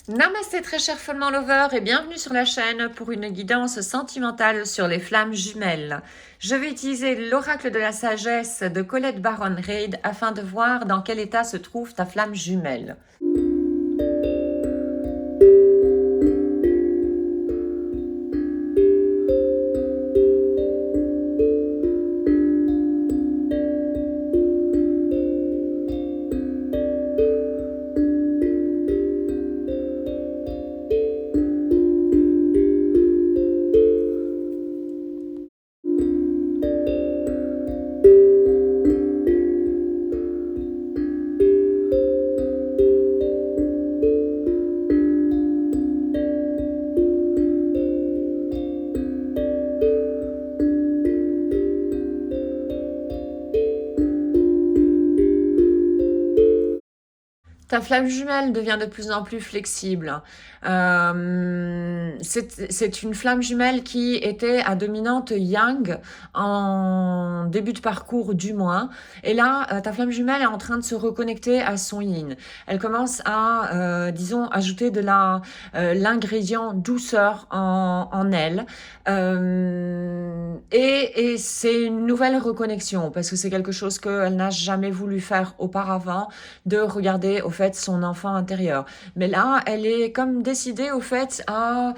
Namasté très cher Follement Lover et bienvenue sur la chaîne pour une guidance sentimentale sur les flammes jumelles. Je vais utiliser l'oracle de la sagesse de Colette Baron Reid afin de voir dans quel état se trouve ta flamme jumelle. Ta flamme jumelle devient de plus en plus flexible. C'est une flamme jumelle qui était à dominante yang en début de parcours du moins. Et là, ta flamme jumelle est en train de se reconnecter à son yin. Elle commence à, disons, ajouter de l'ingrédient douceur en elle. Et c'est une nouvelle reconnexion parce que c'est quelque chose qu'elle n'a jamais voulu faire auparavant, de regarder au fait son enfant intérieur. Mais là, elle est comme décidée au fait à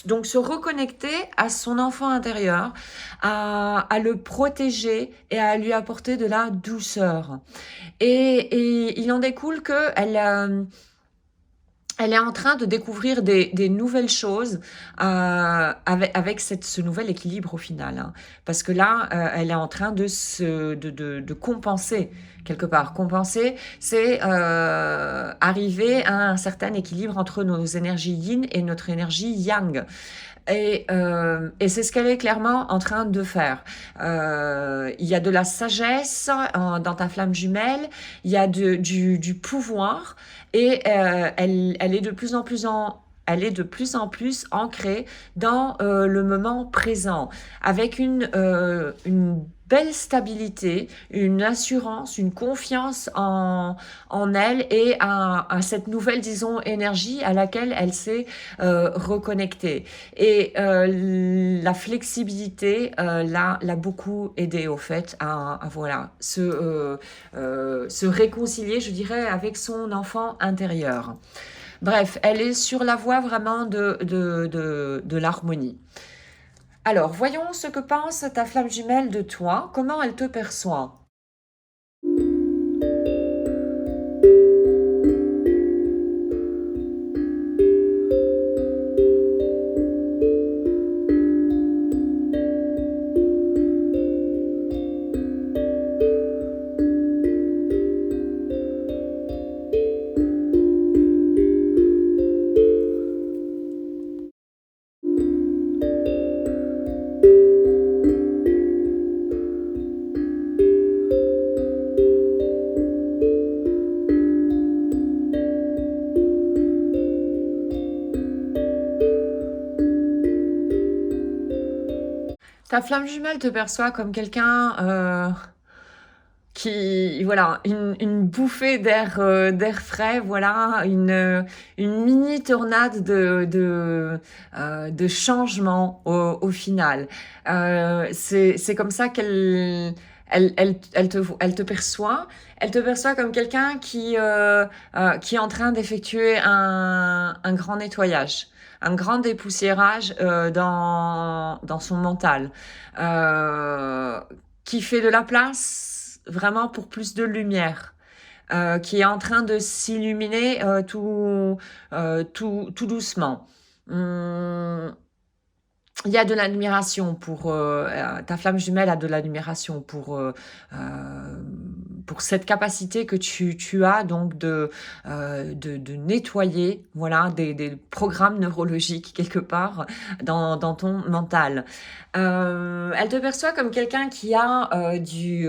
donc se reconnecter à son enfant intérieur, à le protéger et à lui apporter de la douceur. Et il en découle que elle est en train de découvrir des nouvelles choses avec ce nouvel équilibre au final. Hein. Parce que là, elle est en train de compenser quelque part. Compenser, c'est arriver à un certain équilibre entre nos énergies yin et notre énergie yang. Et c'est ce qu'elle est clairement en train de faire. Il y a de la sagesse dans ta flamme jumelle, il y a du pouvoir, et elle est de plus en plus elle est de plus en plus ancrée dans le moment présent, avec une belle stabilité, une assurance, une confiance en elle et à cette nouvelle, disons, énergie à laquelle elle s'est reconnectée. Et la flexibilité l'a beaucoup aidé au fait à voilà, se réconcilier, je dirais, avec son enfant intérieur. Bref, elle est sur la voie vraiment de l'harmonie. Alors, voyons ce que pense ta flamme jumelle de toi, comment elle te perçoit. Ta flamme jumelle te perçoit comme quelqu'un qui, voilà, une bouffée d'air frais, voilà, une mini tornade de changement au final. C'est comme ça elle te perçoit. Elle te perçoit comme quelqu'un qui est en train d'effectuer un grand nettoyage, un grand dépoussiérage dans son mental, qui fait de la place vraiment pour plus de lumière. Qui est en train de s'illuminer tout doucement. Hum, il y a de l'admiration ta flamme jumelle a de l'admiration pour cette capacité que tu as donc de nettoyer, voilà, des programmes neurologiques quelque part dans ton mental. Elle te perçoit comme quelqu'un qui a qui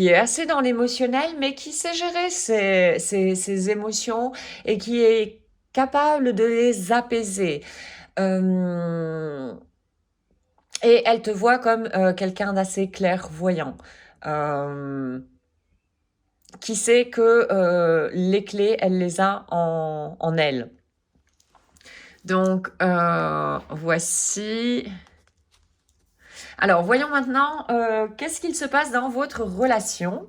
est assez dans l'émotionnel, mais qui sait gérer ses émotions et qui est capable de les apaiser. Euh, et elle te voit comme quelqu'un d'assez clairvoyant. Euh, qui sait que les clés, elle les a en elle. Donc, voici. Alors, voyons maintenant qu'est-ce qu'il se passe dans votre relation.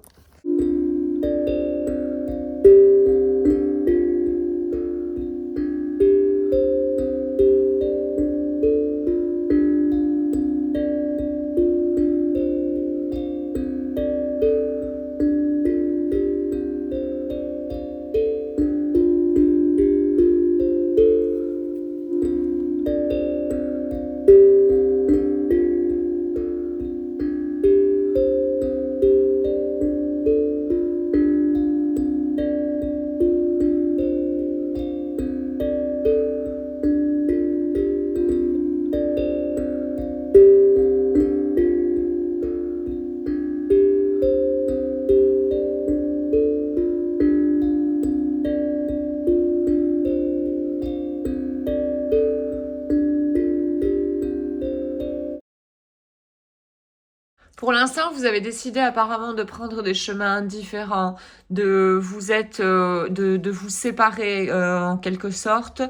Pour l'instant, vous avez décidé apparemment de prendre des chemins différents, de vous séparer en quelque sorte.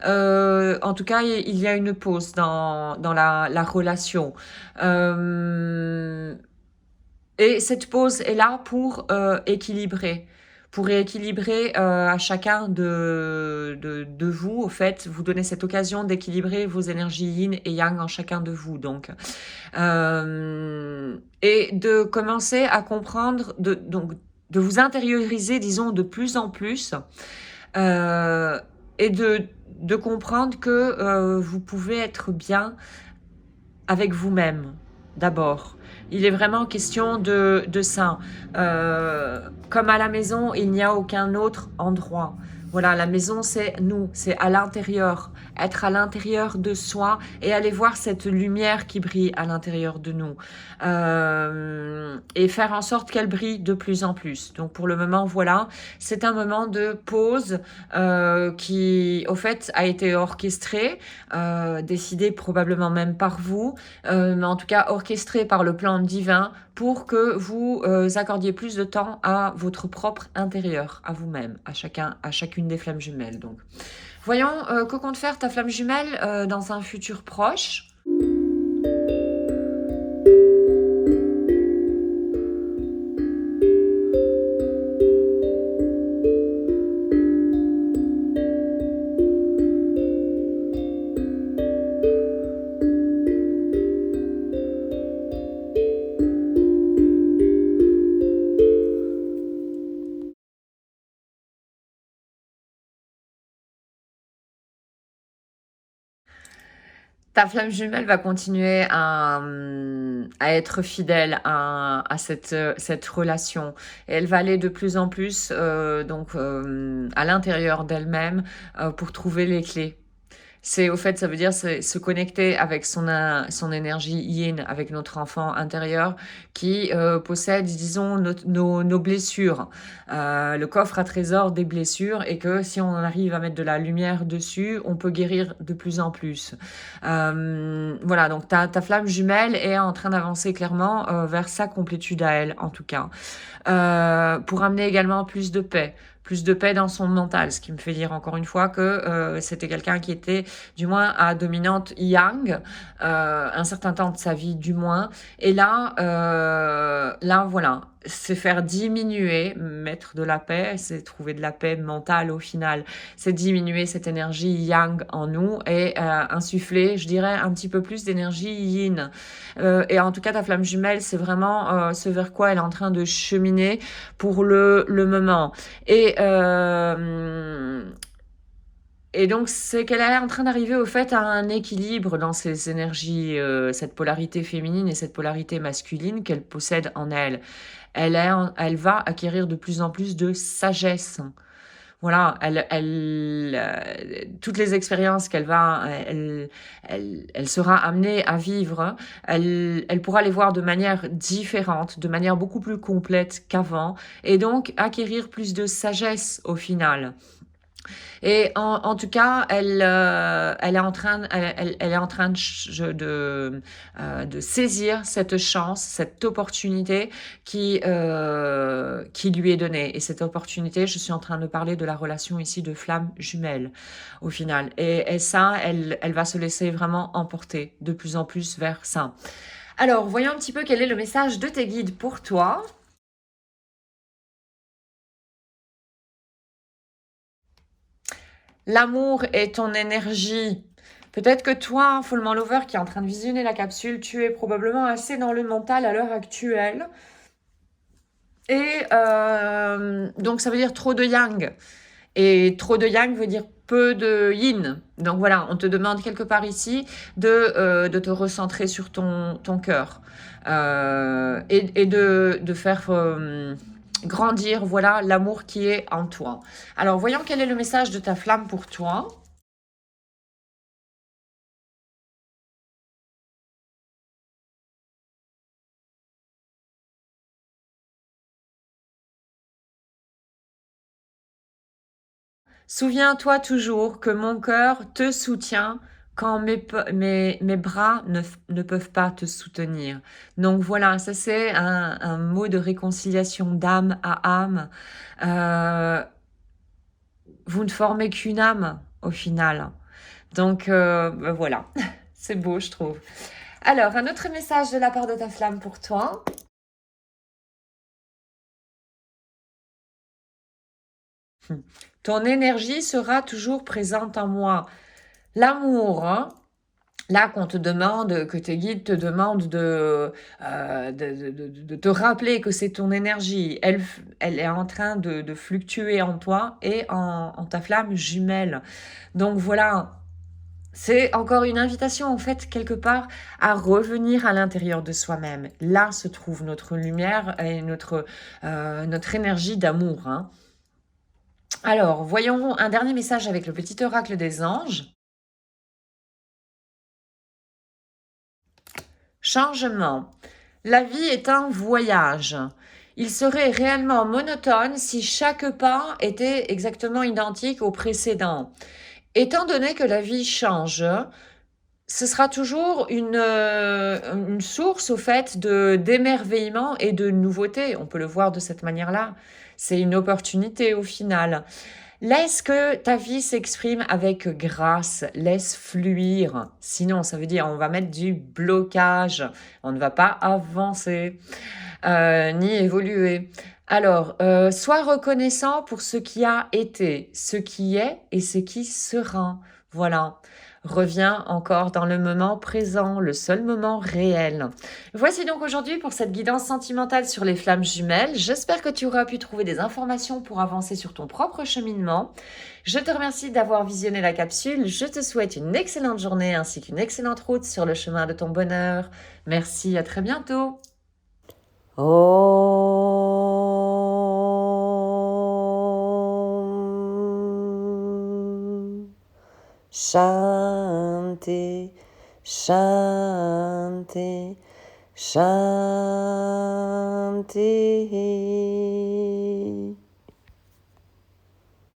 En tout cas, il y a une pause dans la relation. Et cette pause est là pour équilibrer. Pour rééquilibrer à chacun de vous, au fait, vous donner cette occasion d'équilibrer vos énergies yin et yang en chacun de vous. Donc, et de commencer à comprendre, donc, de vous intérioriser, disons, de plus en plus, et de comprendre que vous pouvez être bien avec vous-même, d'abord. Il est vraiment question de ça. Comme à la maison, il n'y a aucun autre endroit. Voilà, la maison, c'est nous, c'est à l'intérieur. Être à l'intérieur de soi et aller voir cette lumière qui brille à l'intérieur de nous. Et faire en sorte qu'elle brille de plus en plus. Donc pour le moment, voilà, c'est un moment de pause qui, au fait, a été orchestré, décidé probablement même par vous, mais en tout cas orchestré par le plan divin pour que vous accordiez plus de temps à votre propre intérieur, à vous-même, à chacune des flammes jumelles. Donc, voyons, que compte faire ta flamme jumelle dans un futur proche? Ta flamme jumelle va continuer à être fidèle à cette relation. Et elle va aller de plus en plus à l'intérieur d'elle-même pour trouver les clés. C'est au fait, ça veut dire se connecter avec son énergie yin, avec notre enfant intérieur qui possède, disons, nos blessures, le coffre à trésor des blessures, et que si on arrive à mettre de la lumière dessus, on peut guérir de plus en plus. Voilà, donc ta flamme jumelle est en train d'avancer clairement vers sa complétude à elle, en tout cas. Pour amener également plus de paix dans son mental, ce qui me fait dire encore une fois que c'était quelqu'un qui était du moins à dominante yang, un certain temps de sa vie du moins, et là voilà, c'est faire diminuer, mettre de la paix, c'est trouver de la paix mentale au final, c'est diminuer cette énergie yang en nous et insuffler, je dirais, un petit peu plus d'énergie yin. Et en tout cas, ta flamme jumelle, c'est vraiment ce vers quoi elle est en train de cheminer pour le moment. Et donc, c'est qu'elle est en train d'arriver au fait à un équilibre dans ses énergies, cette polarité féminine et cette polarité masculine qu'elle possède en elle. Elle va acquérir de plus en plus de sagesse. Voilà, toutes les expériences elle sera amenée à vivre, elle pourra les voir de manière différente, de manière beaucoup plus complète qu'avant, et donc acquérir plus de sagesse au final. Et en tout cas, elle est en train, elle est en train de saisir cette chance, cette opportunité qui lui est donnée. Et cette opportunité, je suis en train de parler de la relation ici de flamme jumelle, au final. Et ça, elle va se laisser vraiment emporter de plus en plus vers ça. Alors, voyons un petit peu quel est le message de tes guides pour toi. L'amour est ton énergie. Peut-être que toi, Follement Lover, qui est en train de visionner la capsule, tu es probablement assez dans le mental à l'heure actuelle. Et donc, ça veut dire trop de yang. Et trop de yang veut dire peu de yin. Donc voilà, on te demande quelque part ici de te recentrer sur ton cœur et de faire grandir voilà l'amour qui est en toi. Alors voyons quel est le message de ta flamme pour toi. Souviens-toi toujours que mon cœur te soutient quand mes bras ne peuvent pas te soutenir. Donc voilà, ça c'est un mot de réconciliation d'âme à âme. Euh, vous ne formez qu'une âme au final. Donc ben voilà, c'est beau je trouve. Alors, un autre message de la part de ta flamme pour toi. Ton énergie sera toujours présente en moi. L'amour, hein, là, qu'on te demande, que tes guides te demandent de te rappeler que c'est ton énergie, elle est en train de fluctuer en toi et en ta flamme jumelle. Donc voilà, c'est encore une invitation, en fait, quelque part, à revenir à l'intérieur de soi-même. Là se trouve notre lumière et notre énergie d'amour, hein. Alors, voyons un dernier message avec le petit oracle des anges. Changement. La vie est un voyage. Il serait réellement monotone si chaque pas était exactement identique au précédent. Étant donné que la vie change, ce sera toujours une source au fait d'émerveillement et de nouveauté. On peut le voir de cette manière-là. C'est une opportunité au final. Laisse que ta vie s'exprime avec grâce, laisse fluir. Sinon, ça veut dire on va mettre du blocage, on ne va pas avancer ni évoluer. Alors, sois reconnaissant pour ce qui a été, ce qui est et ce qui sera. Voilà. Reviens encore dans le moment présent, le seul moment réel. Voici donc aujourd'hui pour cette guidance sentimentale sur les flammes jumelles. J'espère que tu auras pu trouver des informations pour avancer sur ton propre cheminement. Je te remercie d'avoir visionné la capsule. Je te souhaite une excellente journée ainsi qu'une excellente route sur le chemin de ton bonheur. Merci, à très bientôt. Om Shanti Shanti Shanti